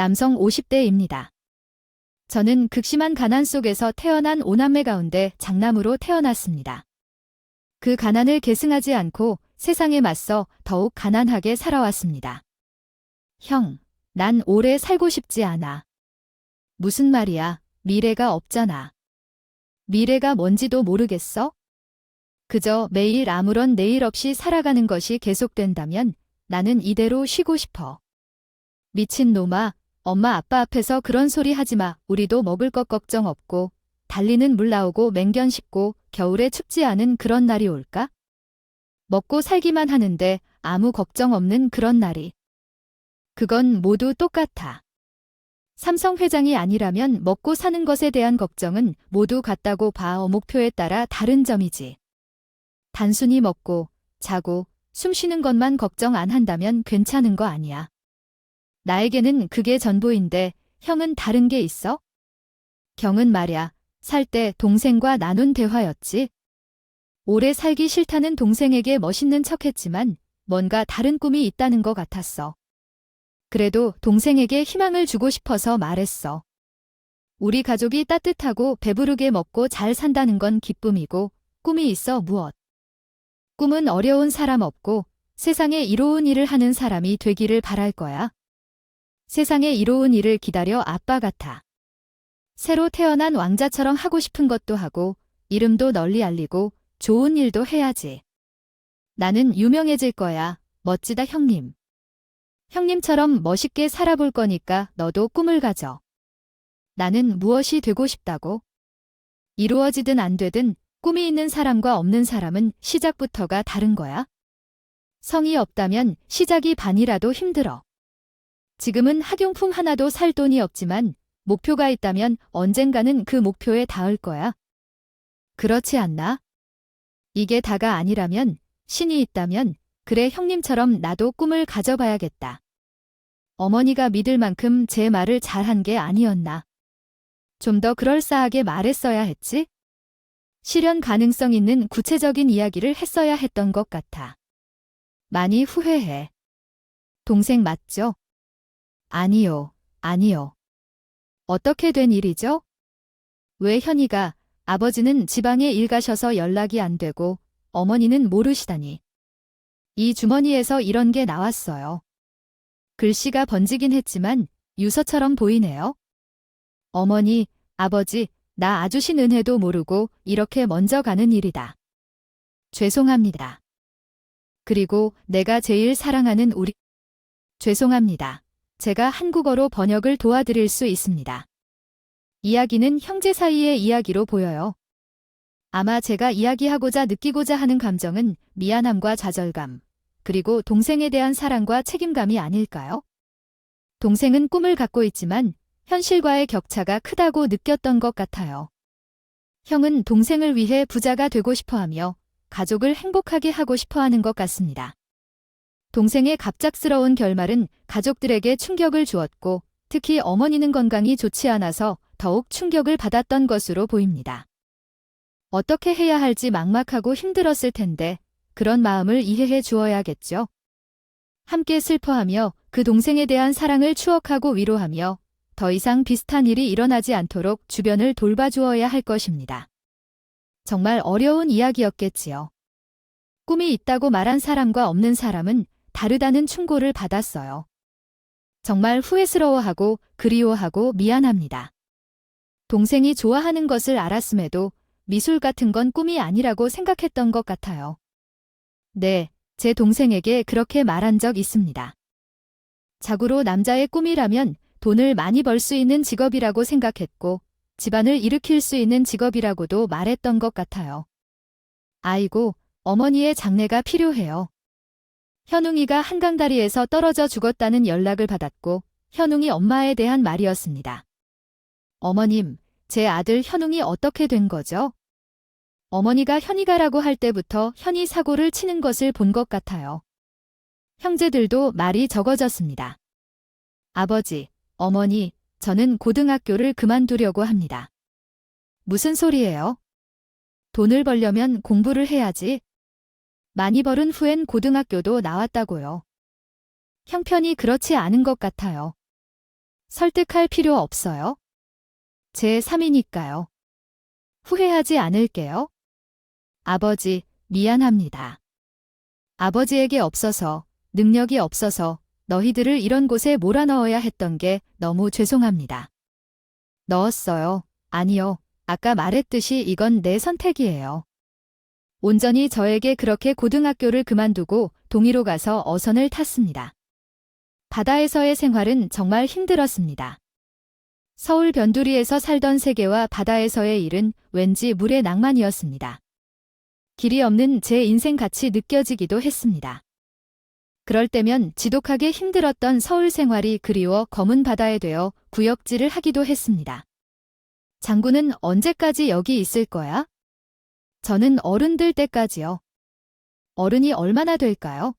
남성 50대입니다. 저는 극심한 가난 속에서 태어난 5남매 가운데 장남으로 태어났습니다. 그 가난을 계승하지 않고 세상에 맞서 더욱 가난하게 살아왔습니다. 형, 난 오래 살고 싶지 않아. 무슨 말이야, 미래가 없잖아. 미래가 뭔지도 모르겠어? 그저 매일 아무런 내일 없이 살아가는 것이 계속된다면 나는 이대로 쉬고 싶어. 미친놈아, 엄마 아빠 앞에서 그런 소리 하지 마. 우리도 먹을 것 걱정 없고 달리는 물 나오고 맹견 씹고 겨울에 춥지 않은 그런 날이 올까? 먹고 살기만 하는데 아무 걱정 없는 그런 날이. 그건 모두 똑같아. 삼성 회장이 아니라면 먹고 사는 것에 대한 걱정은 모두 같다고 봐. 목표에 따라 다른 점이지. 단순히 먹고 자고 숨 쉬는 것만 걱정 안 한다면 괜찮은 거 아니야. 나에게는 그게 전부인데 형은 다른 게 있어? 경은 말야, 살 때 동생과 나눈 대화였지. 오래 살기 싫다는 동생에게 멋있는 척했지만 뭔가 다른 꿈이 있다는 것 같았어. 그래도 동생에게 희망을 주고 싶어서 말했어. 우리 가족이 따뜻하고 배부르게 먹고 잘 산다는 건 기쁨이고 꿈이 있어 무엇. 꿈은 어려운 사람 없고 세상에 이로운 일을 하는 사람이 되기를 바랄 거야. 세상에 이로운 일을 기다려 아빠 같아. 새로 태어난 왕자처럼 하고 싶은 것도 하고 이름도 널리 알리고 좋은 일도 해야지. 나는 유명해질 거야. 멋지다 형님. 형님처럼 멋있게 살아볼 거니까 너도 꿈을 가져. 나는 무엇이 되고 싶다고? 이루어지든 안 되든 꿈이 있는 사람과 없는 사람은 시작부터가 다른 거야. 성이 없다면 시작이 반이라도 힘들어. 지금은 학용품 하나도 살 돈이 없지만 목표가 있다면 언젠가는 그 목표에 닿을 거야. 그렇지 않나? 이게 다가 아니라면, 신이 있다면, 그래 형님처럼 나도 꿈을 가져봐야겠다. 어머니가 믿을 만큼 제 말을 잘한 게 아니었나. 좀 더 그럴싸하게 말했어야 했지? 실현 가능성 있는 구체적인 이야기를 했어야 했던 것 같아. 많이 후회해. 동생 맞죠? 아니요, 아니요. 어떻게 된 일이죠? 왜 현이가, 아버지는 지방에 일 가셔서 연락이 안 되고 어머니는 모르시다니. 이 주머니에서 이런 게 나왔어요. 글씨가 번지긴 했지만 유서처럼 보이네요. 어머니, 아버지, 나 아주신 은혜도 모르고 이렇게 먼저 가는 일이다. 죄송합니다. 그리고 내가 제일 사랑하는 우리. 죄송합니다. 제가 한국어로 번역을 도와드릴 수 있습니다. 이야기는 형제 사이의 이야기로 보여요. 아마 제가 이야기하고자 느끼고자 하는 감정은 미안함과 좌절감, 그리고 동생에 대한 사랑과 책임감이 아닐까요? 동생은 꿈을 갖고 있지만 현실과의 격차가 크다고 느꼈던 것 같아요. 형은 동생을 위해 부자가 되고 싶어하며 가족을 행복하게 하고 싶어하는 것 같습니다. 동생의 갑작스러운 결말은 가족들에게 충격을 주었고 특히 어머니는 건강이 좋지 않아서 더욱 충격을 받았던 것으로 보입니다. 어떻게 해야 할지 막막하고 힘들었을 텐데 그런 마음을 이해해 주어야겠죠. 함께 슬퍼하며 그 동생에 대한 사랑을 추억하고 위로하며 더 이상 비슷한 일이 일어나지 않도록 주변을 돌봐주어야 할 것입니다. 정말 어려운 이야기였겠지요. 꿈이 있다고 말한 사람과 없는 사람은 다르다는 충고를 받았어요. 정말 후회스러워하고 그리워하고 미안합니다. 동생이 좋아하는 것을 알았음에도 미술 같은 건 꿈이 아니라고 생각했던 것 같아요. 네, 제 동생에게 그렇게 말한 적 있습니다. 자고로 남자의 꿈이라면 돈을 많이 벌 수 있는 직업이라고 생각했고 집안을 일으킬 수 있는 직업이라고도 말했던 것 같아요. 아이고, 어머니의 장례가 필요해요. 현웅이가 한강다리에서 떨어져 죽었다는 연락을 받았고 현웅이 엄마에 대한 말이었습니다. 어머님, 제 아들 현웅이 어떻게 된 거죠? 어머니가 현이가라고 할 때부터 현이 사고를 치는 것을 본 것 같아요. 형제들도 말이 적어졌습니다. 아버지, 어머니, 저는 고등학교를 그만두려고 합니다. 무슨 소리예요? 돈을 벌려면 공부를 해야지. 많이 벌은 후엔 고등학교도 나왔다고요. 형편이 그렇지 않은 것 같아요. 설득할 필요 없어요. 제 3이니까요. 후회하지 않을게요. 아버지, 미안합니다. 아버지에게 없어서, 능력이 없어서 너희들을 이런 곳에 몰아넣어야 했던 게 너무 죄송합니다. 넣었어요. 아니요. 아까 말했듯이 이건 내 선택이에요. 온전히 저에게 그렇게 고등학교를 그만두고 동이로 가서 어선을 탔습니다. 바다에서의 생활은 정말 힘들었습니다. 서울 변두리에서 살던 세계와 바다에서의 일은 왠지 물의 낭만이었습니다. 길이 없는 제 인생 같이 느껴지기도 했습니다. 그럴 때면 지독하게 힘들었던 서울 생활이 그리워 검은 바다에 되어 구역질을 하기도 했습니다. 장군은 언제까지 여기 있을 거야? 저는 어른 될 때까지요. 어른이 얼마나 될까요?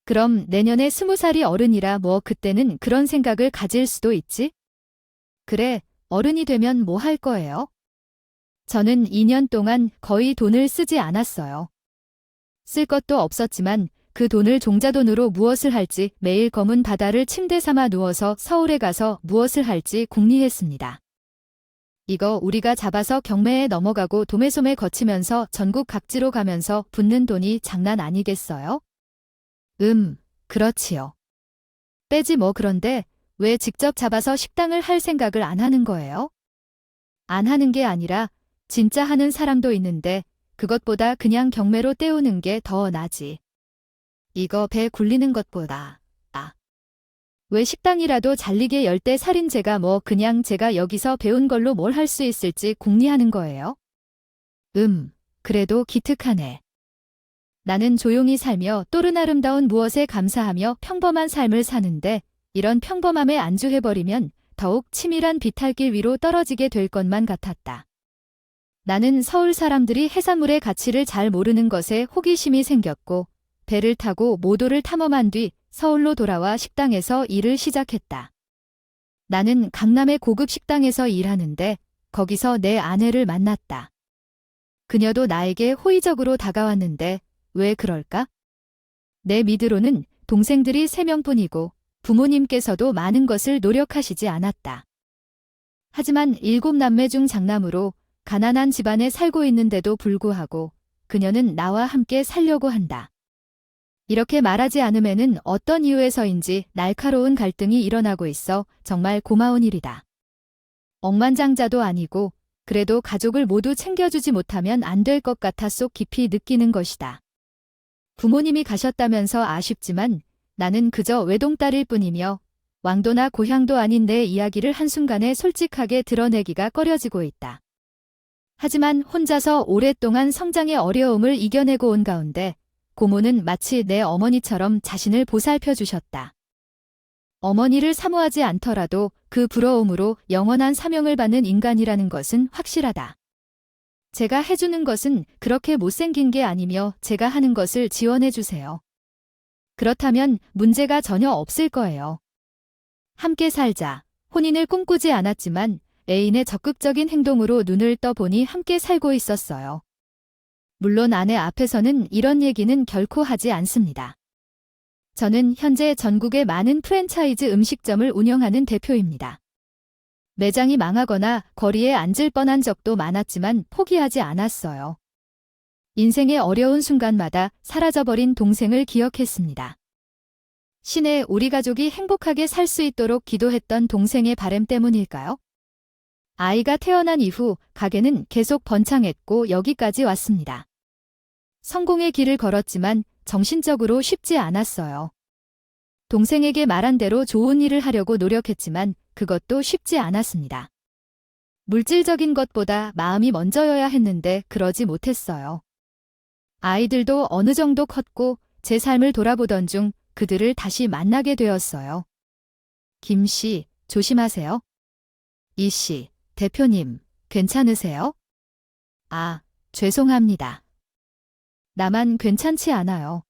그럼 내년에 20살이 어른이라 뭐 그때는 그런 생각을 가질 수도 있지? 그래, 어른이 되면 뭐 할 거예요? 저는 2년 동안 거의 돈을 쓰지 않았어요. 쓸 것도 없었지만 그 돈을 종자돈으로 무엇을 할지 매일 검은 바다를 침대 삼아 누워서 서울에 가서 무엇을 할지 궁리했습니다. 이거 우리가 잡아서 경매에 넘어가고 도매소매 거치면서 전국 각지로 가면서 붓는 돈이 장난 아니겠어요? 그렇지요. 빼지 뭐. 그런데 왜 직접 잡아서 식당을 할 생각을 안 하는 거예요? 안 하는 게 아니라 진짜 하는 사람도 있는데 그것보다 그냥 경매로 때우는 게 더 나지. 이거 배 굴리는 것보다. 왜 식당이라도 잘리게 열대 살인제가 뭐 그냥 제가 여기서 배운 걸로 뭘 할 수 있을지 궁리하는 거예요? 그래도 기특하네. 나는 조용히 살며 또른 아름다운 무엇에 감사하며 평범한 삶을 사는데 이런 평범함에 안주해버리면 더욱 치밀한 비탈길 위로 떨어지게 될 것만 같았다. 나는 서울 사람들이 해산물의 가치를 잘 모르는 것에 호기심이 생겼고 배를 타고 모도를 탐험한 뒤 서울로 돌아와 식당에서 일을 시작했다. 나는 강남의 고급 식당에서 일하는데 거기서 내 아내를 만났다. 그녀도 나에게 호의적으로 다가왔는데 왜 그럴까? 내 미드로는 동생들이 3명뿐이고 부모님께서도 많은 것을 노력하시지 않았다. 하지만 7남매 중 장남으로 가난한 집안에 살고 있는데도 불구하고 그녀는 나와 함께 살려고 한다. 이렇게 말하지 않음에는 어떤 이유에서인지 날카로운 갈등이 일어나고 있어 정말 고마운 일이다. 억만장자도 아니고 그래도 가족을 모두 챙겨주지 못하면 안 될 것 같아 속 깊이 느끼는 것이다. 부모님이 가셨다면서 아쉽지만 나는 그저 외동딸일 뿐이며 왕도나 고향도 아닌 내 이야기를 한순간에 솔직하게 드러내기가 꺼려지고 있다. 하지만 혼자서 오랫동안 성장의 어려움을 이겨내고 온 가운데 고모는 마치 내 어머니처럼 자신을 보살펴 주셨다. 어머니를 사모하지 않더라도 그 부러움으로 영원한 사명을 받는 인간이라는 것은 확실하다. 제가 해주는 것은 그렇게 못생긴 게 아니며 제가 하는 것을 지원해 주세요. 그렇다면 문제가 전혀 없을 거예요. 함께 살자. 혼인을 꿈꾸지 않았지만 애인의 적극적인 행동으로 눈을 떠보니 함께 살고 있었어요. 물론 아내 앞에서는 이런 얘기는 결코 하지 않습니다. 저는 현재 전국의 많은 프랜차이즈 음식점을 운영하는 대표입니다. 매장이 망하거나 거리에 앉을 뻔한 적도 많았지만 포기하지 않았어요. 인생의 어려운 순간마다 사라져버린 동생을 기억했습니다. 신에 우리 가족이 행복하게 살 수 있도록 기도했던 동생의 바람 때문일까요? 아이가 태어난 이후 가게는 계속 번창했고 여기까지 왔습니다. 성공의 길을 걸었지만 정신적으로 쉽지 않았어요. 동생에게 말한 대로 좋은 일을 하려고 노력했지만 그것도 쉽지 않았습니다. 물질적인 것보다 마음이 먼저여야 했는데 그러지 못했어요. 아이들도 어느 정도 컸고 제 삶을 돌아보던 중 그들을 다시 만나게 되었어요. 김 씨, 조심하세요. 이 씨, 대표님, 괜찮으세요? 죄송합니다. 나만 괜찮지 않아요.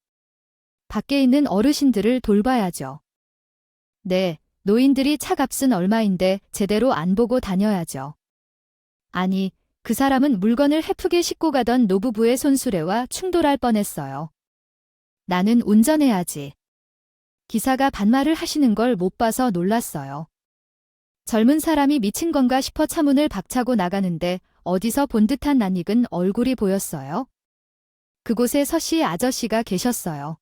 밖에 있는 어르신들을 돌봐야죠. 네, 노인들이 차값은 얼마인데 제대로 안 보고 다녀야죠. 아니, 그 사람은 물건을 헤프게 싣고 가던 노부부의 손수레와 충돌할 뻔했어요. 나는 운전해야지. 기사가 반말을 하시는 걸 못 봐서 놀랐어요. 젊은 사람이 미친 건가 싶어 차문을 박차고 나가는데 어디서 본 듯한 낯익은 얼굴이 보였어요. 그곳에 서씨 아저씨가 계셨어요.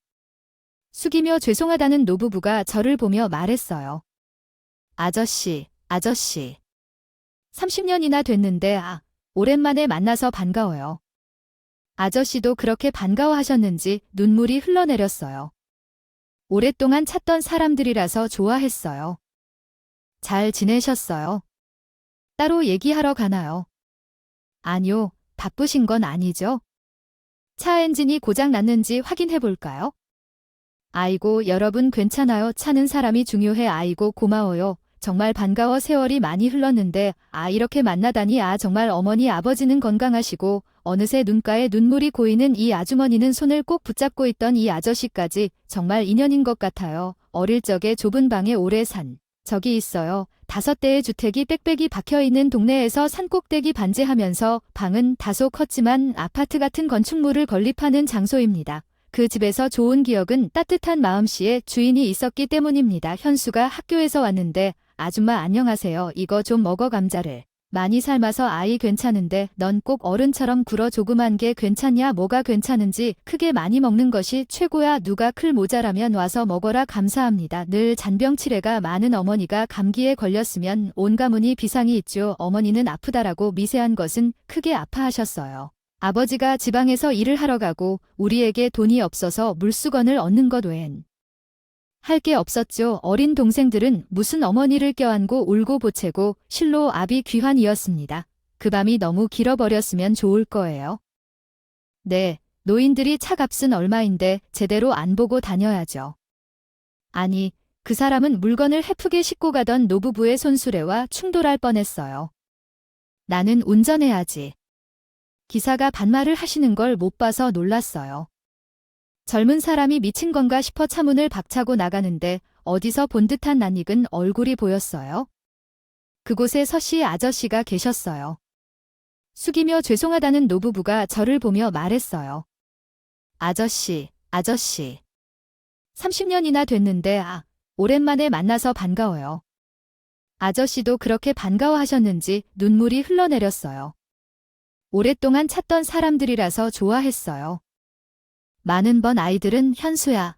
숙이며 죄송하다는 노부부가 저를 보며 말했어요. 아저씨, 아저씨. 30년이나 됐는데 오랜만에 만나서 반가워요. 아저씨도 그렇게 반가워하셨는지 눈물이 흘러내렸어요. 오랫동안 찾던 사람들이라서 좋아했어요. 잘 지내셨어요? 따로 얘기하러 가나요? 아니요, 바쁘신 건 아니죠? 차 엔진이 고장 났는지 확인해 볼까요? 아이고, 여러분 괜찮아요. 차는 사람이 중요해. 아이고, 고마워요. 정말 반가워. 세월이 많이 흘렀는데 이렇게 만나다니. 정말 어머니 아버지는 건강하시고 어느새 눈가에 눈물이 고이는 이 아주머니는 손을 꼭 붙잡고 있던 이 아저씨까지 정말 인연인 것 같아요. 어릴 적에 좁은 방에 오래 산 적이 있어요. 5대의 주택이 빽빽이 박혀있는 동네에서 산꼭대기 반지하면서 방은 다소 컸지만 아파트 같은 건축물을 건립하는 장소입니다. 그 집에서 좋은 기억은 따뜻한 마음씨의 주인이 있었기 때문입니다. 현수가 학교에서 왔는데 아줌마 안녕하세요. 이거 좀 먹어. 감자를 많이 삶아서. 아이 괜찮은데 넌 꼭 어른처럼 굴어. 조그만 게 괜찮냐? 뭐가 괜찮은지 크게 많이 먹는 것이 최고야. 누가 클 모자라면 와서 먹어라. 감사합니다. 늘 잔병치레가 많은 어머니가 감기에 걸렸으면 온 가문이 비상이 있죠. 어머니는 아프다라고 미세한 것은 크게 아파하셨어요. 아버지가 지방에서 일을 하러 가고 우리에게 돈이 없어서 물수건을 얻는 것 외엔 할 게 없었죠. 어린 동생들은 무슨 어머니를 껴안고 울고 보채고 실로 압이 귀환이었습니다. 그 밤이 너무 길어버렸으면 좋을 거예요. 네, 노인들이 차값은 얼마인데 제대로 안 보고 다녀야죠. 아니, 그 사람은 물건을 헤프게 싣고 가던 노부부의 손수레와 충돌할 뻔했어요. 나는 운전해야지. 기사가 반말을 하시는 걸 못 봐서 놀랐어요. 젊은 사람이 미친 건가 싶어 차문을 박차고 나가는데 어디서 본 듯한 낯익은 얼굴이 보였어요. 그곳에 서씨 아저씨가 계셨어요. 숙이며 죄송하다는 노부부가 저를 보며 말했어요. 아저씨, 아저씨. 30년이나 됐는데 오랜만에 만나서 반가워요. 아저씨도 그렇게 반가워하셨는지 눈물이 흘러내렸어요. 오랫동안 찾던 사람들이라서 좋아했어요. 많은 번 아이들은 현수야,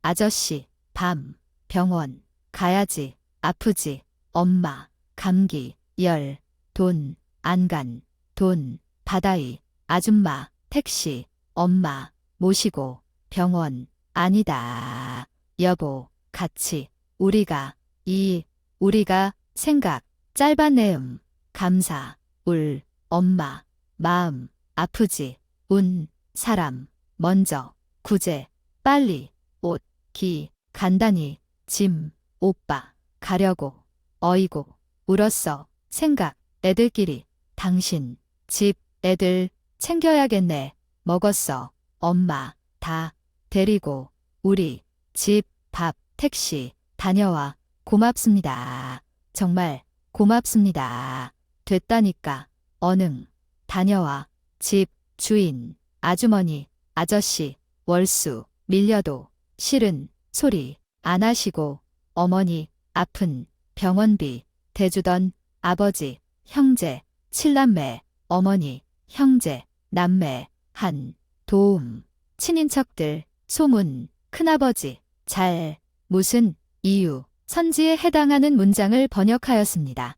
아저씨, 밤, 병원, 가야지, 아프지, 엄마, 감기, 열, 돈, 안간, 돈, 바다이, 아줌마, 택시, 엄마, 모시고, 병원, 아니다, 여보, 같이, 우리가, 우리가, 생각, 짧은 내음, 감사, 울, 엄마, 마음, 아프지, 사람, 먼저, 구제, 빨리, 옷, 기, 간단히, 짐, 오빠, 가려고, 어이고, 울었어, 생각, 애들끼리, 당신, 집, 애들, 챙겨야겠네, 먹었어, 엄마, 다, 데리고, 우리, 집, 밥, 택시, 다녀와, 고맙습니다. 정말, 고맙습니다. 됐다니까, 언능, 다녀와, 집, 주인, 아주머니, 아저씨, 월수, 밀려도, 싫은, 소리, 안 하시고, 어머니, 아픈, 병원비, 대주던, 아버지, 형제, 7남매, 어머니, 형제, 남매, 도움, 친인척들, 소문, 큰아버지, 잘, 무슨, 이유, 선지에 해당하는 문장을 번역하였습니다.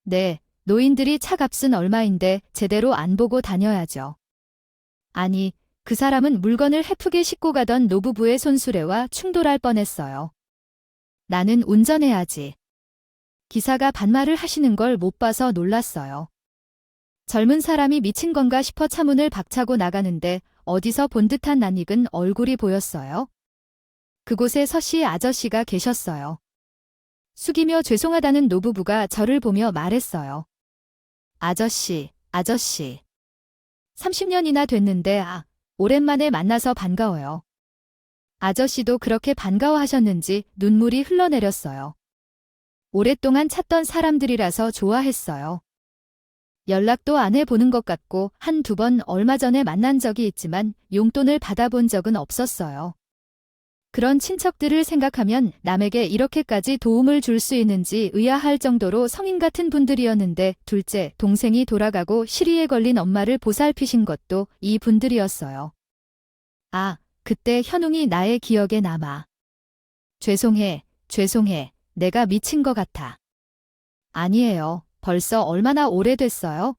네, 노인들이 차값은 얼마인데 제대로 안 보고 다녀야죠. 아니, 그 사람은 물건을 헤프게 싣고 가던 노부부의 손수레와 충돌할 뻔했어요. 나는 운전해야지. 기사가 반말을 하시는 걸 못 봐서 놀랐어요. 젊은 사람이 미친 건가 싶어 차문을 박차고 나가는데 어디서 본 듯한 낯익은 얼굴이 보였어요. 그곳에 서씨 아저씨가 계셨어요. 숙이며 죄송하다는 노부부가 저를 보며 말했어요. 아저씨, 아저씨. 30년이나 됐는데 오랜만에 만나서 반가워요. 아저씨도 그렇게 반가워하셨는지 눈물이 흘러내렸어요. 오랫동안 찾던 사람들이라서 좋아했어요. 연락도 안 해보는 것 같고 한두 번 얼마 전에 만난 적이 있지만 용돈을 받아본 적은 없었어요. 그런 친척들을 생각하면 남에게 이렇게까지 도움을 줄 수 있는지 의아할 정도로 성인 같은 분들이었는데 둘째, 동생이 돌아가고 시리에 걸린 엄마를 보살피신 것도 이 분들이었어요. 아, 그때 현웅이 나의 기억에 남아. 죄송해, 죄송해. 내가 미친 것 같아. 아니에요. 벌써 얼마나 오래됐어요?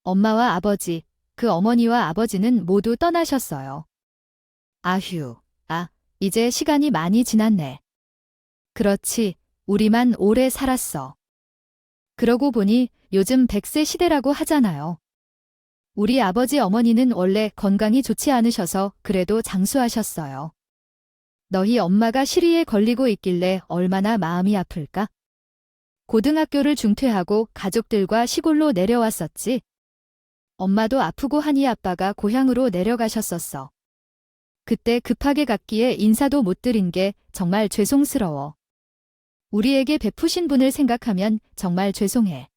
엄마와 아버지, 그 어머니와 아버지는 모두 떠나셨어요. 아휴, 이제 시간이 많이 지났네. 그렇지, 우리만 오래 살았어. 그러고 보니 요즘 100세 시대라고 하잖아요. 우리 아버지 어머니는 원래 건강이 좋지 않으셔서 그래도 장수하셨어요. 너희 엄마가 시리에 걸리고 있길래 얼마나 마음이 아플까? 고등학교를 중퇴하고 가족들과 시골로 내려왔었지. 엄마도 아프고 하니 아빠가 고향으로 내려가셨었어. 그때 급하게 갔기에 인사도 못 드린 게 정말 죄송스러워. 우리에게 베푸신 분을 생각하면 정말 죄송해.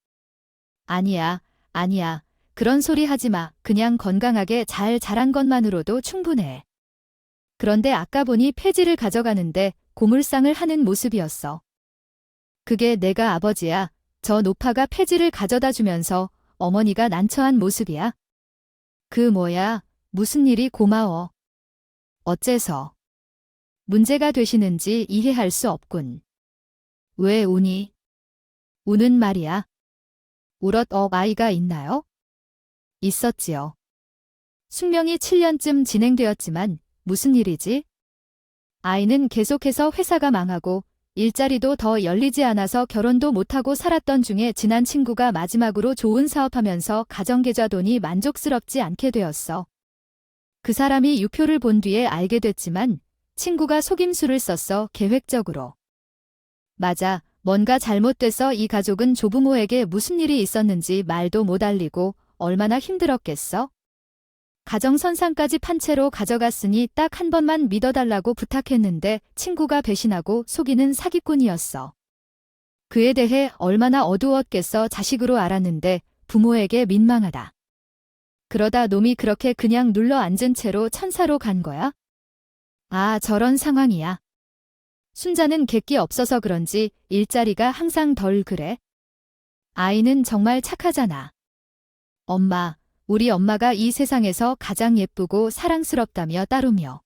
아니야, 아니야. 그런 소리 하지 마. 그냥 건강하게 잘 자란 것만으로도 충분해. 그런데 아까 보니 폐지를 가져가는데 고물상을 하는 모습이었어. 그게 내가 아버지야. 저 노파가 폐지를 가져다 주면서 어머니가 난처한 모습이야. 그 뭐야, 무슨 일이 고마워. 어째서? 문제가 되시는지 이해할 수 없군. 왜 우니? 우는 말이야. 울었 아이가 있나요? 있었지요. 숙명이 7년쯤 진행되었지만 무슨 일이지? 아이는 계속해서 회사가 망하고 일자리도 더 열리지 않아서 결혼도 못하고 살았던 중에 친한 친구가 마지막으로 좋은 사업하면서 가정계좌 돈이 만족스럽지 않게 되었어. 그 사람이 유표를 본 뒤에 알게 됐지만 친구가 속임수를 썼어. 계획적으로. 맞아. 뭔가 잘못돼서 이 가족은 조부모에게 무슨 일이 있었는지 말도 못 알리고 얼마나 힘들었겠어? 가정선상까지 판 채로 가져갔으니 딱 한 번만 믿어달라고 부탁했는데 친구가 배신하고 속이는 사기꾼이었어. 그에 대해 얼마나 어두웠겠어. 자식으로 알았는데 부모에게 민망하다. 그러다 놈이 그렇게 그냥 눌러 앉은 채로 천사로 간 거야? 아, 저런 상황이야. 순자는 객기 없어서 그런지 일자리가 항상 덜 그래. 아이는 정말 착하잖아. 엄마, 우리 엄마가 이 세상에서 가장 예쁘고 사랑스럽다며 따르며.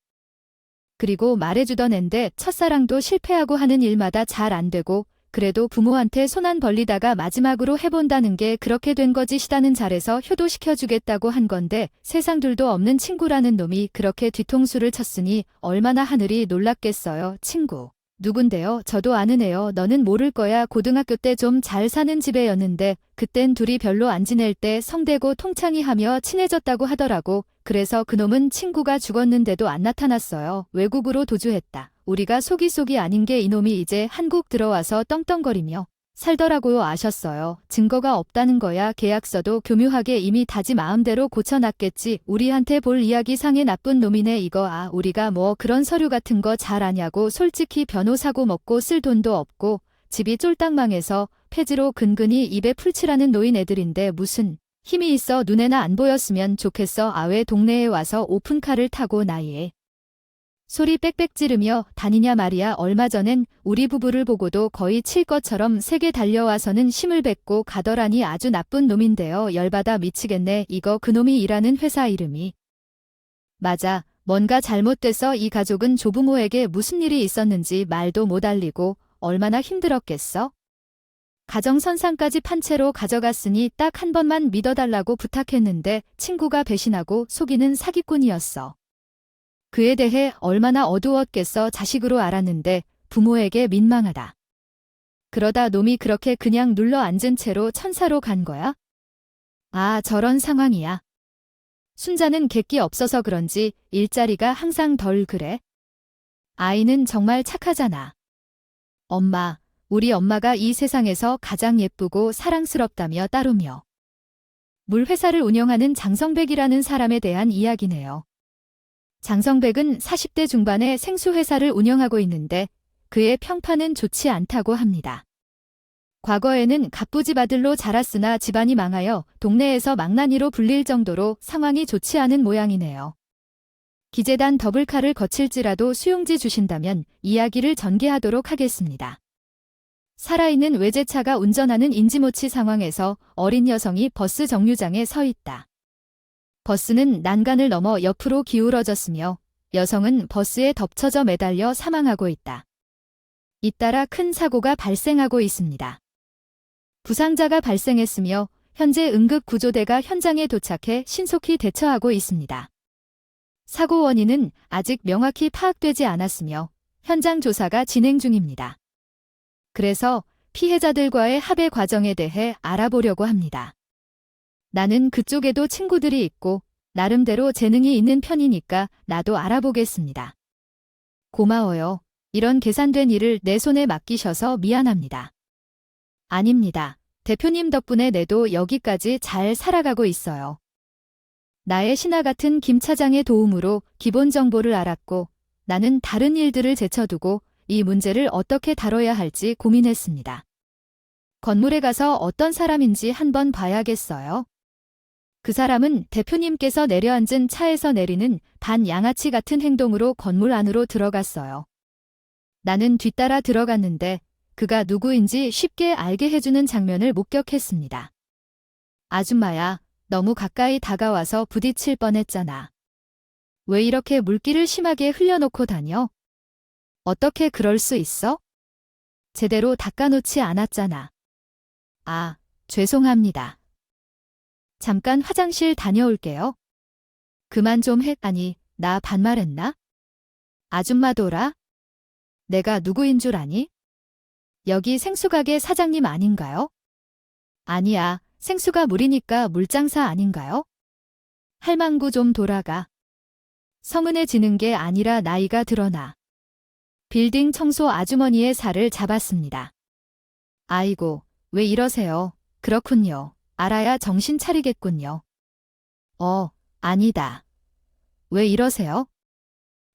그리고 말해주던 앤데 첫사랑도 실패하고 하는 일마다 잘 안 되고 그래도 부모한테 손 안 벌리다가 마지막으로 해본다는 게 그렇게 된 거지. 시다는 잘해서 효도시켜주겠다고 한 건데 세상둘도 없는 친구라는 놈이 그렇게 뒤통수를 쳤으니 얼마나 하늘이 놀랐겠어요. 친구. 누군데요? 저도 아는 애요. 너는 모를 거야. 고등학교 때 좀 잘 사는 집애였는데 그땐 둘이 별로 안 지낼 때 성대고 통창이 하며 친해졌다고 하더라고. 그래서 그놈은 친구가 죽었는데도 안 나타났어요. 외국으로 도주했다. 우리가 속이 아닌 게 이놈이 이제 한국 들어와서 떵떵거리며 살더라고요. 아셨어요. 증거가 없다는 거야. 계약서도 교묘하게 이미 다지 마음대로 고쳐놨겠지. 우리한테 볼 이야기 상의 나쁜 놈이네 이거. 우리가 뭐 그런 서류 같은 거 잘 아냐고. 솔직히 변호사고 먹고 쓸 돈도 없고 집이 쫄딱 망해서 폐지로 근근히 입에 풀칠하는 노인 애들인데 무슨 힘이 있어. 눈에나 안 보였으면 좋겠어. 왜 동네에 와서 오픈카를 타고 나이에 소리 빽빽 지르며 다니냐 말이야. 얼마 전엔 우리 부부를 보고도 거의 칠 것처럼 세게 달려와서는 심을 뱉고 가더라니. 아주 나쁜 놈인데요. 열받아 미치겠네. 이거 그놈이 일하는 회사 이름이. 맞아. 뭔가 잘못돼서 이 가족은 조부모에게 무슨 일이 있었는지 말도 못 알리고 얼마나 힘들었겠어? 가정선상까지 판 채로 가져갔으니 딱 한 번만 믿어달라고 부탁했는데 친구가 배신하고 속이는 사기꾼이었어. 그에 대해 얼마나 어두웠겠어. 자식으로 알았는데 부모에게 민망하다. 그러다 놈이 그렇게 그냥 눌러 앉은 채로 천사로 간 거야? 아, 저런 상황이야. 순자는 객기 없어서 그런지 일자리가 항상 덜 그래. 아이는 정말 착하잖아. 엄마, 우리 엄마가 이 세상에서 가장 예쁘고 사랑스럽다며 따르며. 물회사를 운영하는 장성백이라는 사람에 대한 이야기네요. 장성백은 40대 중반에 생수회사를 운영하고 있는데 그의 평판은 좋지 않다고 합니다. 과거에는 갑부집 아들로 자랐으나 집안이 망하여 동네에서 망나니로 불릴 정도로 상황이 좋지 않은 모양이네요. 기재단 더블카를 거칠지라도 수용지 주신다면 이야기를 전개하도록 하겠습니다. 살아있는 외제차가 운전하는 인지모치 상황에서 어린 여성이 버스 정류장에 서 있다. 버스는 난간을 넘어 옆으로 기울어졌으며 여성은 버스에 덮쳐져 매달려 사망하고 있다. 잇따라 큰 사고가 발생하고 있습니다. 부상자가 발생했으며 현재 응급구조대가 현장에 도착해 신속히 대처하고 있습니다. 사고 원인은 아직 명확히 파악되지 않았으며 현장 조사가 진행 중입니다. 그래서 피해자들과의 합의 과정에 대해 알아보려고 합니다. 나는 그쪽에도 친구들이 있고 나름대로 재능이 있는 편이니까 나도 알아보겠습니다. 고마워요. 이런 계산된 일을 내 손에 맡기셔서 미안합니다. 아닙니다. 대표님 덕분에 내도 여기까지 잘 살아가고 있어요. 나의 신하 같은 김 차장의 도움으로 기본 정보를 알았고 나는 다른 일들을 제쳐두고 이 문제를 어떻게 다뤄야 할지 고민했습니다. 건물에 가서 어떤 사람인지 한번 봐야겠어요. 그 사람은 대표님께서 내려앉은 차에서 내리는 반양아치 같은 행동으로 건물 안으로 들어갔어요. 나는 뒤따라 들어갔는데 그가 누구인지 쉽게 알게 해주는 장면을 목격했습니다. 아줌마야, 너무 가까이 다가와서 부딪힐 뻔했잖아. 왜 이렇게 물기를 심하게 흘려놓고 다녀? 어떻게 그럴 수 있어? 제대로 닦아놓지 않았잖아. 아, 죄송합니다. 잠깐 화장실 다녀올게요. 그만 좀 해. 아니, 나 반말했나? 아줌마더라? 내가 누구인 줄 아니? 여기 생수가게 사장님 아닌가요? 아니야, 생수가 물이니까 물장사 아닌가요? 할망구 좀 돌아가. 성은해지는 게 아니라 나이가 드러나. 빌딩 청소 아주머니의 살을 잡았습니다. 아이고, 왜 이러세요? 그렇군요. 알아야 정신 차리겠군요. 아니다. 왜 이러세요?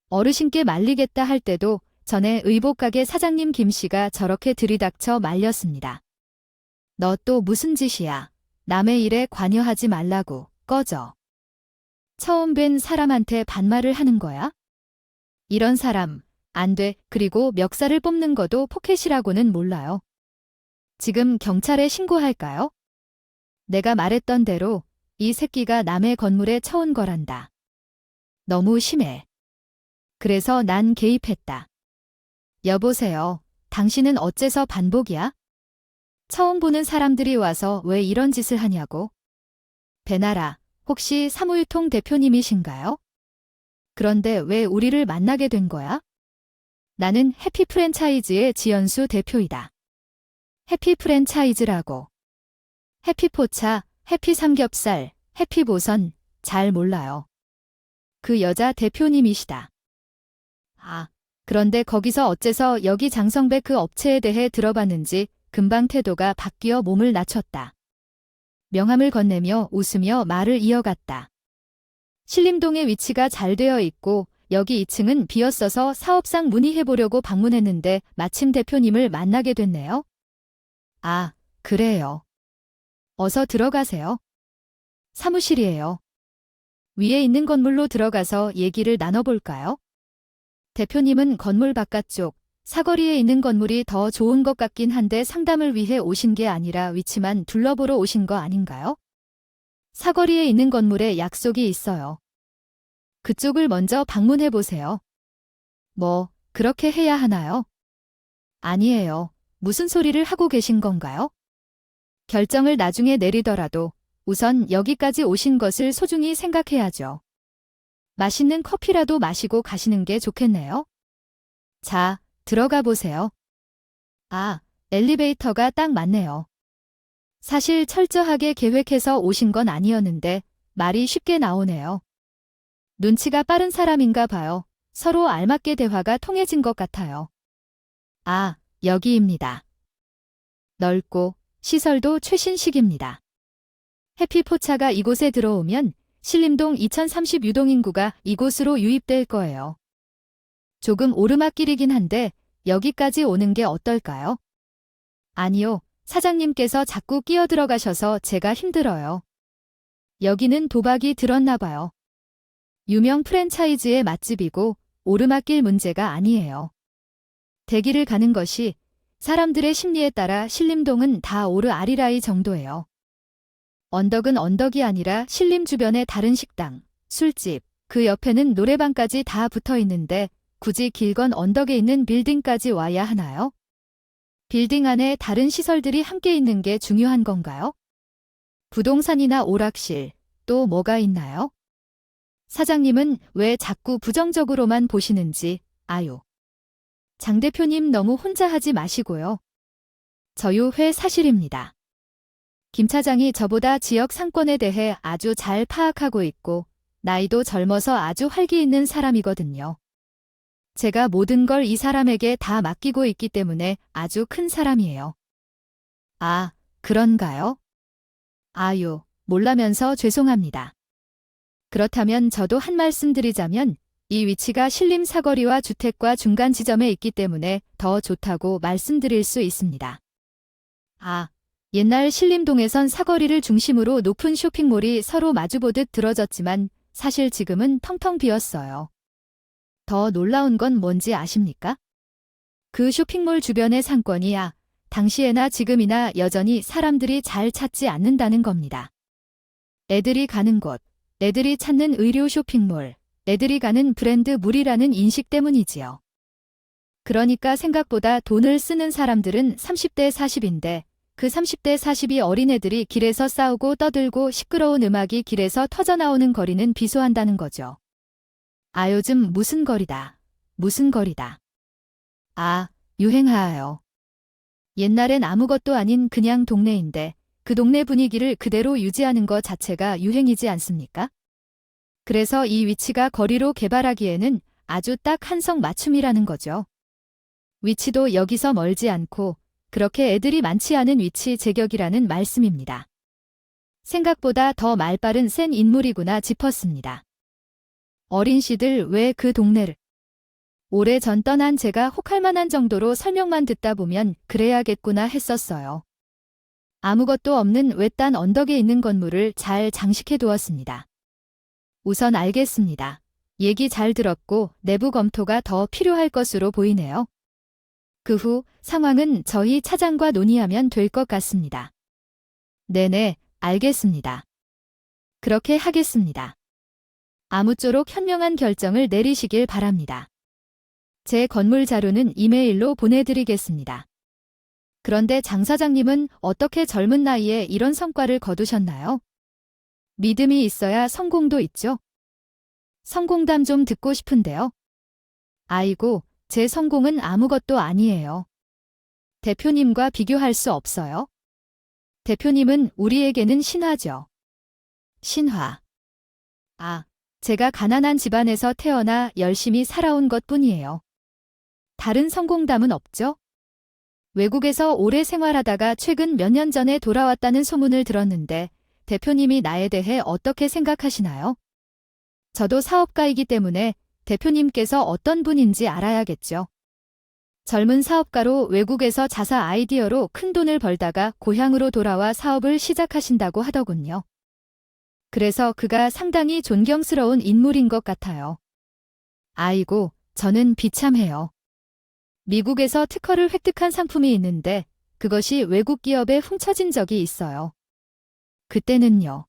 어르신께 말리겠다 할 때도 전에 의복가게 사장님 김씨가 저렇게 들이닥쳐 말렸습니다. 너 또 무슨 짓이야? 남의 일에 관여하지 말라고. 꺼져. 처음 뵌 사람한테 반말을 하는 거야? 이런 사람, 안 돼. 그리고 멱살을 뽑는 것도 포켓이라고는 몰라요. 지금 경찰에 신고할까요? 내가 말했던 대로 이 새끼가 남의 건물에 쳐온 거란다. 너무 심해. 그래서 난 개입했다. 여보세요. 당신은 어째서 반복이야? 처음 보는 사람들이 와서 왜 이런 짓을 하냐고? 배나라, 혹시 사무유통 대표님이신가요? 그런데 왜 우리를 만나게 된 거야? 나는 해피 프랜차이즈의 지연수 대표이다. 해피 프랜차이즈라고. 해피포차, 해피삼겹살, 해피보선, 잘 몰라요. 그 여자 대표님이시다. 아, 그런데 거기서 어째서 여기 장성배 그 업체에 대해 들어봤는지 금방 태도가 바뀌어 몸을 낮췄다. 명함을 건네며 웃으며 말을 이어갔다. 신림동의 위치가 잘 되어 있고 여기 2층은 비었어서 사업상 문의해보려고 방문했는데 마침 대표님을 만나게 됐네요. 아, 그래요. 어서 들어가세요. 사무실이에요. 위에 있는 건물로 들어가서 얘기를 나눠볼까요? 대표님은 건물 바깥쪽, 사거리에 있는 건물이 더 좋은 것 같긴 한데 상담을 위해 오신 게 아니라 위치만 둘러보러 오신 거 아닌가요? 사거리에 있는 건물에 약속이 있어요. 그쪽을 먼저 방문해보세요. 뭐, 그렇게 해야 하나요? 아니에요. 무슨 소리를 하고 계신 건가요? 결정을 나중에 내리더라도 우선 여기까지 오신 것을 소중히 생각해야죠. 맛있는 커피라도 마시고 가시는 게 좋겠네요. 자, 들어가 보세요. 아, 엘리베이터가 딱 맞네요. 사실 철저하게 계획해서 오신 건 아니었는데 말이 쉽게 나오네요. 눈치가 빠른 사람인가 봐요. 서로 알맞게 대화가 통해진 것 같아요. 아, 여기입니다. 넓고 시설도 최신식입니다. 해피포차가 이곳에 들어오면 신림동 2030 유동 인구가 이곳으로 유입될 거예요. 조금 오르막길이긴 한데 여기까지 오는 게 어떨까요? 아니요, 사장님께서 자꾸 끼어들어가셔서 제가 힘들어요. 여기는 도박이 들었나 봐요. 유명 프랜차이즈의 맛집이고 오르막길 문제가 아니에요. 대기를 가는 것이 사람들의 심리에 따라 신림동은 다 오르아리라이 정도예요. 언덕은 언덕이 아니라 신림 주변의 다른 식당, 술집, 그 옆에는 노래방까지 다 붙어 있는데 굳이 길건 언덕에 있는 빌딩까지 와야 하나요? 빌딩 안에 다른 시설들이 함께 있는 게 중요한 건가요? 부동산이나 오락실, 또 뭐가 있나요? 사장님은 왜 자꾸 부정적으로만 보시는지, 아유. 장 대표님 너무 혼자 하지 마시고요. 저유회 사실입니다. 김 차장이 저보다 지역 상권에 대해 아주 잘 파악하고 있고 나이도 젊어서 아주 활기 있는 사람이거든요. 제가 모든 걸 이 사람에게 다 맡기고 있기 때문에 아주 큰 사람이에요. 아, 그런가요? 아유, 몰라면서 죄송합니다. 그렇다면 저도 한 말씀 드리자면 이 위치가 신림 사거리와 주택과 중간 지점에 있기 때문에 더 좋다고 말씀드릴 수 있습니다. 아, 옛날 신림동에선 사거리를 중심으로 높은 쇼핑몰이 서로 마주보듯 들어졌지만 사실 지금은 텅텅 비었어요. 더 놀라운 건 뭔지 아십니까? 그 쇼핑몰 주변의 상권이야 당시에나 지금이나 여전히 사람들이 잘 찾지 않는다는 겁니다. 애들이 가는 곳, 애들이 찾는 의류 쇼핑몰, 애들이 가는 브랜드물이라는 인식 때문이지요. 그러니까 생각보다 돈을 쓰는 사람들은 30대 40인데 그 30대 40이 어린애들이 길에서 싸우고 떠들고 시끄러운 음악이 길에서 터져나오는 거리는 비소한다는 거죠. 아, 요즘 무슨 거리다. 무슨 거리다. 아, 유행하아요. 옛날엔 아무것도 아닌 그냥 동네인데 그 동네 분위기를 그대로 유지하는 것 자체가 유행이지 않습니까? 그래서 이 위치가 거리로 개발하기에는 아주 딱 한성 맞춤이라는 거죠. 위치도 여기서 멀지 않고 그렇게 애들이 많지 않은 위치 제격이라는 말씀입니다. 생각보다 더 말빠른 센 인물이구나 싶었습니다. 어린 씨들 왜 그 동네를? 오래전 떠난 제가 혹할 만한 정도로 설명만 듣다 보면 그래야겠구나 했었어요. 아무것도 없는 외딴 언덕에 있는 건물을 잘 장식해 두었습니다. 우선 알겠습니다. 얘기 잘 들었고 내부 검토가 더 필요할 것으로 보이네요. 그 후 상황은 저희 차장과 논의하면 될 것 같습니다. 네네, 알겠습니다. 그렇게 하겠습니다. 아무쪼록 현명한 결정을 내리시길 바랍니다. 제 건물 자료는 이메일로 보내드리겠습니다. 그런데 장 사장님은 어떻게 젊은 나이에 이런 성과를 거두셨나요? 믿음이 있어야 성공도 있죠. 성공담 좀 듣고 싶은데요. 아이고, 제 성공은 아무것도 아니에요. 대표님과 비교할 수 없어요. 대표님은 우리에게는 신화죠. 신화. 아, 제가 가난한 집안에서 태어나 열심히 살아온 것뿐이에요. 다른 성공담은 없죠? 외국에서 오래 생활하다가 최근 몇 년 전에 돌아왔다는 소문을 들었는데 대표님이 나에 대해 어떻게 생각하시나요? 저도 사업가이기 때문에 대표님께서 어떤 분인지 알아야겠죠. 젊은 사업가로 외국에서 자사 아이디어로 큰 돈을 벌다가 고향으로 돌아와 사업을 시작하신다고 하더군요. 그래서 그가 상당히 존경스러운 인물인 것 같아요. 아이고, 저는 비참해요. 미국에서 특허를 획득한 상품이 있는데 그것이 외국 기업에 훔쳐진 적이 있어요. 그때는요.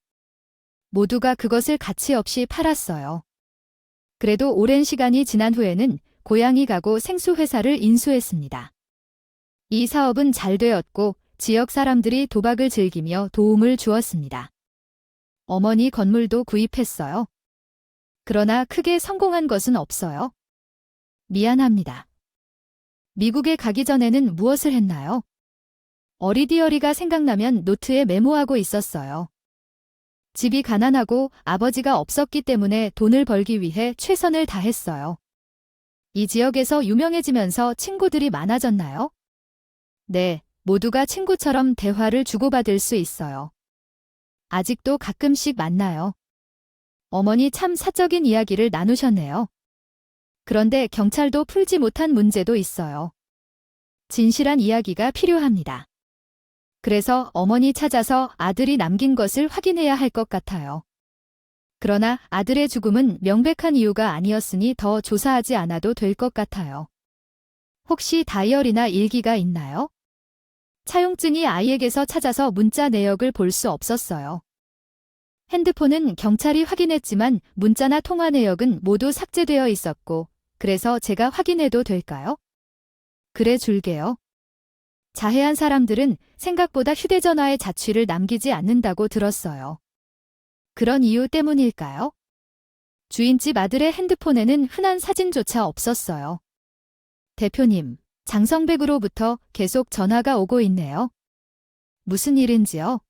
모두가 그것을 가치 없이 팔았어요. 그래도 오랜 시간이 지난 후에는 고향이 가고 생수회사를 인수했습니다. 이 사업은 잘 되었고 지역 사람들이 도박을 즐기며 도움을 주었습니다. 어머니 건물도 구입했어요. 그러나 크게 성공한 것은 없어요. 미안합니다. 미국에 가기 전에는 무엇을 했나요? 어리디어리가 생각나면 노트에 메모하고 있었어요. 집이 가난하고 아버지가 없었기 때문에 돈을 벌기 위해 최선을 다했어요. 이 지역에서 유명해지면서 친구들이 많아졌나요? 네, 모두가 친구처럼 대화를 주고받을 수 있어요. 아직도 가끔씩 만나요. 어머니 참 사적인 이야기를 나누셨네요. 그런데 경찰도 풀지 못한 문제도 있어요. 진실한 이야기가 필요합니다. 그래서 어머니 찾아서 아들이 남긴 것을 확인해야 할 것 같아요. 그러나 아들의 죽음은 명백한 이유가 아니었으니 더 조사하지 않아도 될 것 같아요. 혹시 다이어리나 일기가 있나요? 차용증이 아이에게서 찾아서 문자 내역을 볼 수 없었어요. 핸드폰은 경찰이 확인했지만 문자나 통화 내역은 모두 삭제되어 있었고, 그래서 제가 확인해도 될까요? 그래 줄게요. 자해한 사람들은 생각보다 휴대전화에 자취를 남기지 않는다고 들었어요. 그런 이유 때문일까요? 주인집 아들의 핸드폰에는 흔한 사진조차 없었어요. 대표님, 장성백으로부터 계속 전화가 오고 있네요. 무슨 일인지요?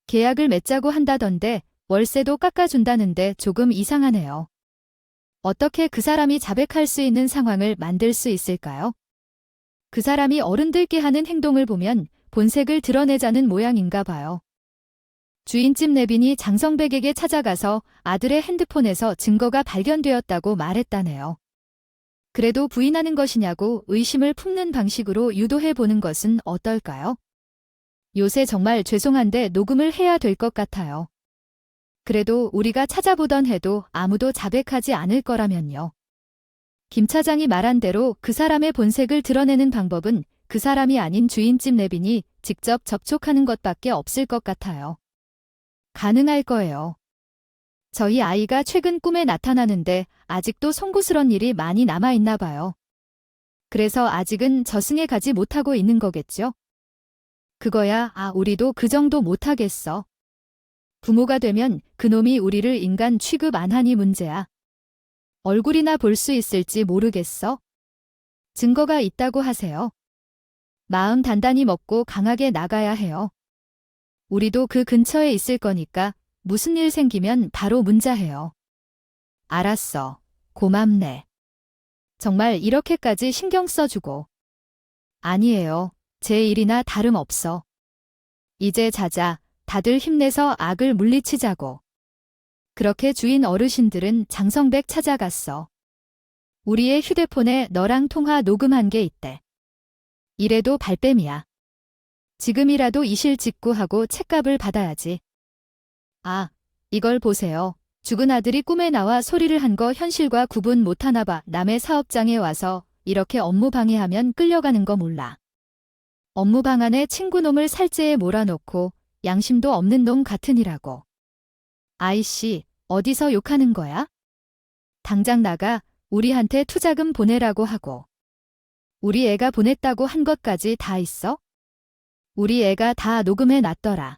계약을 맺자고 한다던데 월세도 깎아준다는데 조금 이상하네요. 어떻게 그 사람이 자백할 수 있는 상황을 만들 수 있을까요? 그 사람이 어른들께 하는 행동을 보면 본색을 드러내자는 모양인가 봐요. 주인집 내빈이 장성백에게 찾아가서 아들의 핸드폰에서 증거가 발견되었다고 말했다네요. 그래도 부인하는 것이냐고 의심을 품는 방식으로 유도해 보는 것은 어떨까요? 요새 정말 죄송한데 녹음을 해야 될 것 같아요. 그래도 우리가 찾아보던 해도 아무도 자백하지 않을 거라면요. 김 차장이 말한 대로 그 사람의 본색을 드러내는 방법은 그 사람이 아닌 주인집 내빈이 직접 접촉하는 것밖에 없을 것 같아요. 가능할 거예요. 저희 아이가 최근 꿈에 나타나는데 아직도 송구스런 일이 많이 남아있나 봐요. 그래서 아직은 저승에 가지 못하고 있는 거겠죠? 그거야, 우리도 그 정도 못하겠어. 부모가 되면 그놈이 우리를 인간 취급 안 하니 문제야. 얼굴이나 볼 수 있을지 모르겠어. 증거가 있다고 하세요. 마음 단단히 먹고 강하게 나가야 해요. 우리도 그 근처에 있을 거니까 무슨 일 생기면 바로 문자해요. 알았어. 고맙네. 정말 이렇게까지 신경 써주고. 아니에요. 제 일이나 다름없어. 이제 자자. 다들 힘내서 악을 물리치자고. 그렇게 주인 어르신들은 장성백 찾아갔어. 우리의 휴대폰에 너랑 통화 녹음한 게 있대. 이래도 발뺌이야. 지금이라도 이실직고하고 책값을 받아야지. 이걸 보세요. 죽은 아들이 꿈에 나와 소리를 한 거 현실과 구분 못하나 봐. 남의 사업장에 와서 이렇게 업무 방해하면 끌려가는 거 몰라. 업무 방안에 친구놈을 살제에 몰아놓고 양심도 없는 놈 같으니라고. 아이씨, 어디서 욕하는 거야? 당장 나가. 우리한테 투자금 보내라고 하고. 우리 애가 보냈다고 한 것까지 다 있어? 우리 애가 다 녹음해 놨더라.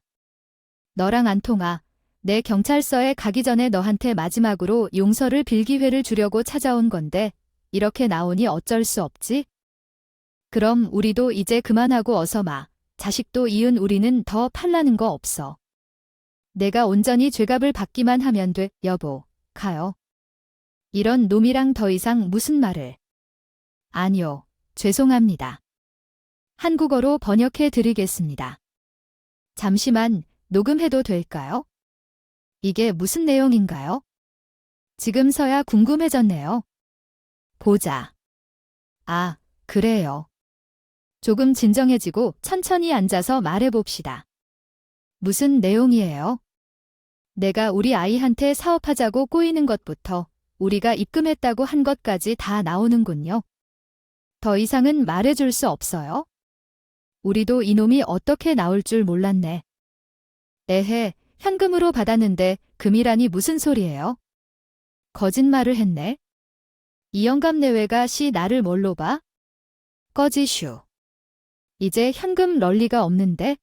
너랑 안 통하. 내 경찰서에 가기 전에 너한테 마지막으로 용서를 빌 기회를 주려고 찾아온 건데 이렇게 나오니 어쩔 수 없지? 그럼 우리도 이제 그만하고 어서 마. 자식도 이은 우리는 더 팔라는 거 없어. 내가 온전히 죄값을 받기만 하면 돼. 여보, 가요. 이런 놈이랑 더 이상 무슨 말을. 아니요, 죄송합니다. 한국어로 번역해 드리겠습니다. 잠시만, 녹음해도 될까요? 이게 무슨 내용인가요? 지금서야 궁금해졌네요. 보자. 그래요. 조금 진정해지고 천천히 앉아서 말해봅시다. 무슨 내용이에요? 내가 우리 아이한테 사업하자고 꼬이는 것부터 우리가 입금했다고 한 것까지 다 나오는군요. 더 이상은 말해줄 수 없어요? 우리도 이놈이 어떻게 나올 줄 몰랐네. 에헤, 현금으로 받았는데 금이라니 무슨 소리예요? 거짓말을 했네. 이 영감 내외가 나를 뭘로 봐? 꺼지슈. 이제 현금 럴리가 없는데?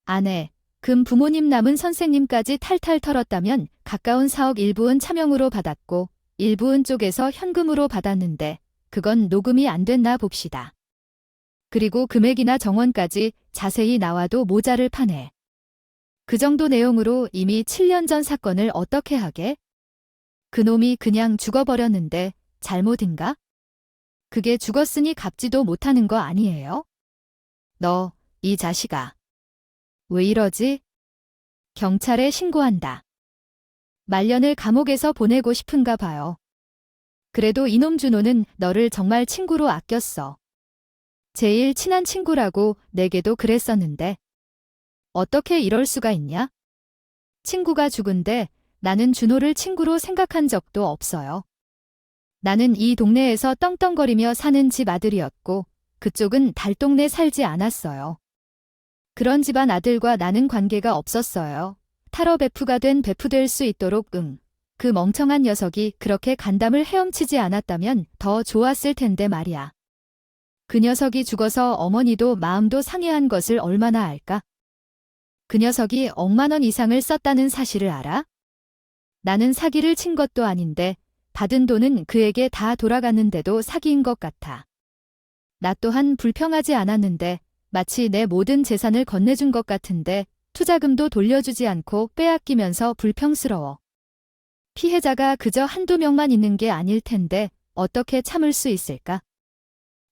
아내, 금 부모님 남은 선생님까지 탈탈 털었다면 가까운 사억 일부은 차명으로 받았고 일부은 쪽에서 현금으로 받았는데 그건 녹음이 안 됐나 봅시다. 그리고 금액이나 정원까지 자세히 나와도 모자를 파네. 그 정도 내용으로 이미 7년 전 사건을 어떻게 하게? 그놈이 그냥 죽어버렸는데 잘못인가? 그게 죽었으니 갚지도 못하는 거 아니에요? 너, 이 자식아. 왜 이러지? 경찰에 신고한다. 말년을 감옥에서 보내고 싶은가 봐요. 그래도 이놈 준호는 너를 정말 친구로 아꼈어. 제일 친한 친구라고 내게도 그랬었는데. 어떻게 이럴 수가 있냐? 친구가 죽은데 나는 준호를 친구로 생각한 적도 없어요. 나는 이 동네에서 떵떵거리며 사는 집 아들이었고 그쪽은 달동네 살지 않았어요. 그런 집안 아들과 나는 관계가 없었어요. 타러 베프가 된 베프 될 수 있도록 그 멍청한 녀석이 그렇게 간담을 헤엄치지 않았다면 더 좋았을 텐데 말이야. 그 녀석이 죽어서 어머니도 마음도 상해한 것을 얼마나 알까? 그 녀석이 억만 원 이상을 썼다는 사실을 알아? 나는 사기를 친 것도 아닌데 받은 돈은 그에게 다 돌아갔는데도 사기인 것 같아. 나 또한 불평하지 않았는데 마치 내 모든 재산을 건네준 것 같은데 투자금도 돌려주지 않고 빼앗기면서 불평스러워. 피해자가 그저 한두 명만 있는 게 아닐 텐데 어떻게 참을 수 있을까?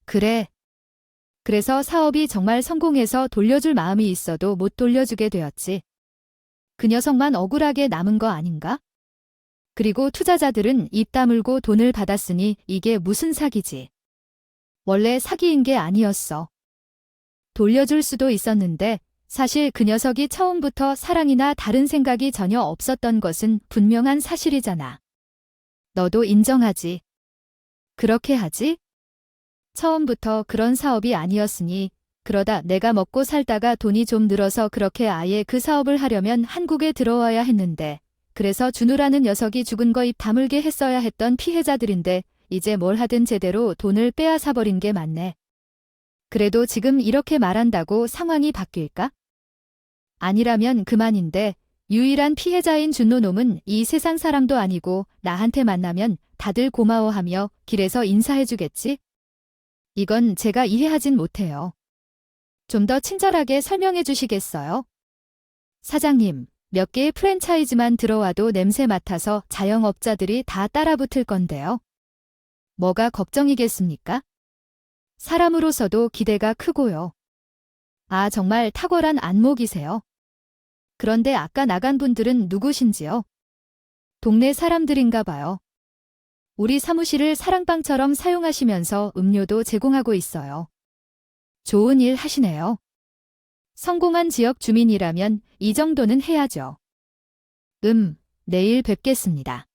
그래. 그래서 사업이 정말 성공해서 돌려줄 마음이 있어도 못 돌려주게 되었지. 그 녀석만 억울하게 남은 거 아닌가? 그리고 투자자들은 입 다물고 돈을 받았으니 이게 무슨 사기지. 원래 사기인 게 아니었어. 돌려줄 수도 있었는데 사실 그 녀석이 처음부터 사랑이나 다른 생각이 전혀 없었던 것은 분명한 사실이잖아. 너도 인정하지. 그렇게 하지? 처음부터 그런 사업이 아니었으니 그러다 내가 먹고 살다가 돈이 좀 늘어서 그렇게 아예 그 사업을 하려면 한국에 들어와야 했는데 그래서 준우라는 녀석이 죽은 거 입 다물게 했어야 했던 피해자들인데 이제 뭘 하든 제대로 돈을 빼앗아버린 게 맞네. 그래도 지금 이렇게 말한다고 상황이 바뀔까? 아니라면 그만인데 유일한 피해자인 준노놈은 이 세상 사람도 아니고 나한테 만나면 다들 고마워하며 길에서 인사해주겠지? 이건 제가 이해하진 못해요. 좀 더 친절하게 설명해 주시겠어요? 사장님, 몇 개의 프랜차이즈만 들어와도 냄새 맡아서 자영업자들이 다 따라붙을 건데요. 뭐가 걱정이겠습니까? 사람으로서도 기대가 크고요. 아, 정말 탁월한 안목이세요. 그런데 아까 나간 분들은 누구신지요? 동네 사람들인가 봐요. 우리 사무실을 사랑방처럼 사용하시면서 음료도 제공하고 있어요. 좋은 일 하시네요. 성공한 지역 주민이라면 이 정도는 해야죠. 내일 뵙겠습니다.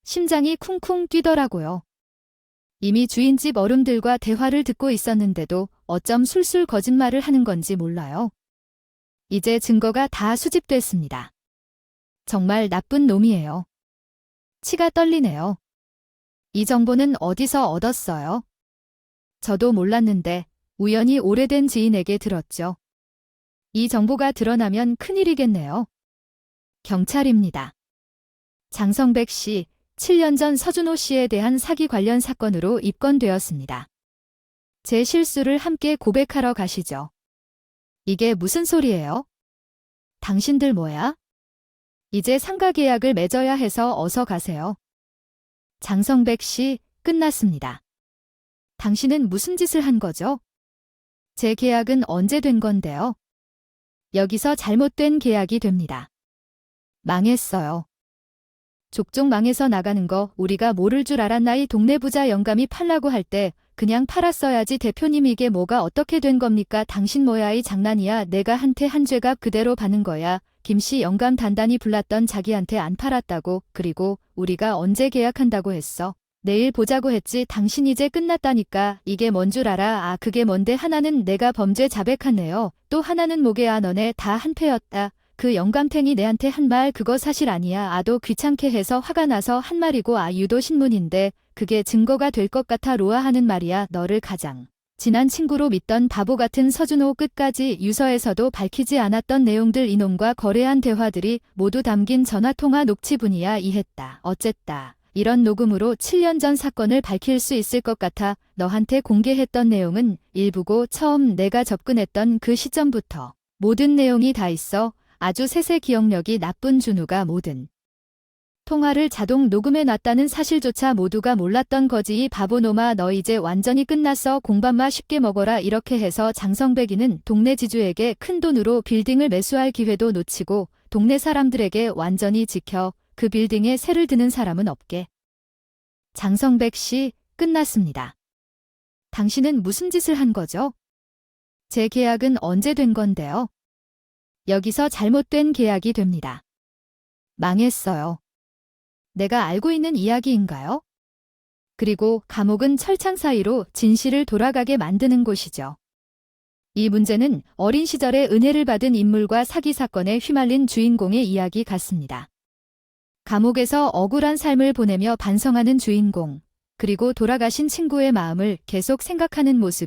심장이 쿵쿵 뛰더라고요. 이미 주인집 어른들과 대화를 듣고 있었는데도 어쩜 술술 거짓말을 하는 건지 몰라요. 이제 증거가 다 수집됐습니다. 정말 나쁜 놈이에요. 치가 떨리네요. 이 정보는 어디서 얻었어요? 저도 몰랐는데 우연히 오래된 지인에게 들었죠. 이 정보가 드러나면 큰일이겠네요. 경찰입니다. 장성백 씨, 7년 전 서준호 씨에 대한 사기 관련 사건으로 입건되었습니다. 제 실수를 함께 고백하러 가시죠. 이게 무슨 소리예요? 당신들 뭐야? 이제 상가 계약을 맺어야 해서 어서 가세요. 장성백 씨, 끝났습니다. 당신은 무슨 짓을 한 거죠? 제 계약은 언제 된 건데요? 여기서 잘못된 계약이 됩니다. 망했어요. 족족 망해서 나가는 거 우리가 모를 줄 알았나. 이 동네 부자 영감이 팔라고 할 때 그냥 팔았어야지. 대표님, 이게 뭐가 어떻게 된 겁니까? 당신 뭐야, 이 장난이야. 내가 한테 한 죄값 그대로 받는 거야. 김씨 영감 단단히 불났던 자기한테 안 팔았다고. 그리고 우리가 언제 계약한다고 했어? 내일 보자고 했지. 당신 이제 끝났다니까. 이게 뭔 줄 알아? 아, 그게 뭔데? 하나는 내가 범죄 자백하네요. 또 하나는 목에 아, 너네 다 한패였다. 그 영감탱이 내한테 한 말 그거 사실 아니야. 아도 귀찮게 해서 화가 나서 한 말이고, 아, 유도 신문인데 그게 증거가 될 것 같아. 로아 하는 말이야. 너를 가장 친한 친구로 믿던 바보 같은 서준호. 끝까지 유서에서도 밝히지 않았던 내용들, 이놈과 거래한 대화들이 모두 담긴 전화통화 녹취분이야. 이했다 어쨌다 이런 녹음으로 7년 전 사건을 밝힐 수 있을 것 같아. 너한테 공개했던 내용은 일부고 처음 내가 접근했던 그 시점부터 모든 내용이 다 있어. 아주 세세 기억력이 나쁜 준우가 모든 통화를 자동 녹음해놨다는 사실조차 모두가 몰랐던 거지. 이 바보놈아, 너 이제 완전히 끝났어. 공밥마 쉽게 먹어라. 이렇게 해서 장성백이는 동네 지주에게 큰 돈으로 빌딩을 매수할 기회도 놓치고 동네 사람들에게 완전히 지켜 그 빌딩에 세를 드는 사람은 없게. 장성백 씨, 끝났습니다. 당신은 무슨 짓을 한 거죠? 제 계약은 언제 된 건데요? 여기서 잘못된 계약이 됩니다. 망했어요. 내가 알고 있는 이야기인가요? 그리고 감옥은 철창 사이로 진실을 돌아가게 만드는 곳이죠. 이 문제는 어린 시절에 은혜를 받은 인물과 사기 사건에 휘말린 주인공의 이야기 같습니다. 감옥에서 억울한 삶을 보내며 반성하는 주인공, 그리고 돌아가신 친구의 마음을 계속 생각하는 모습이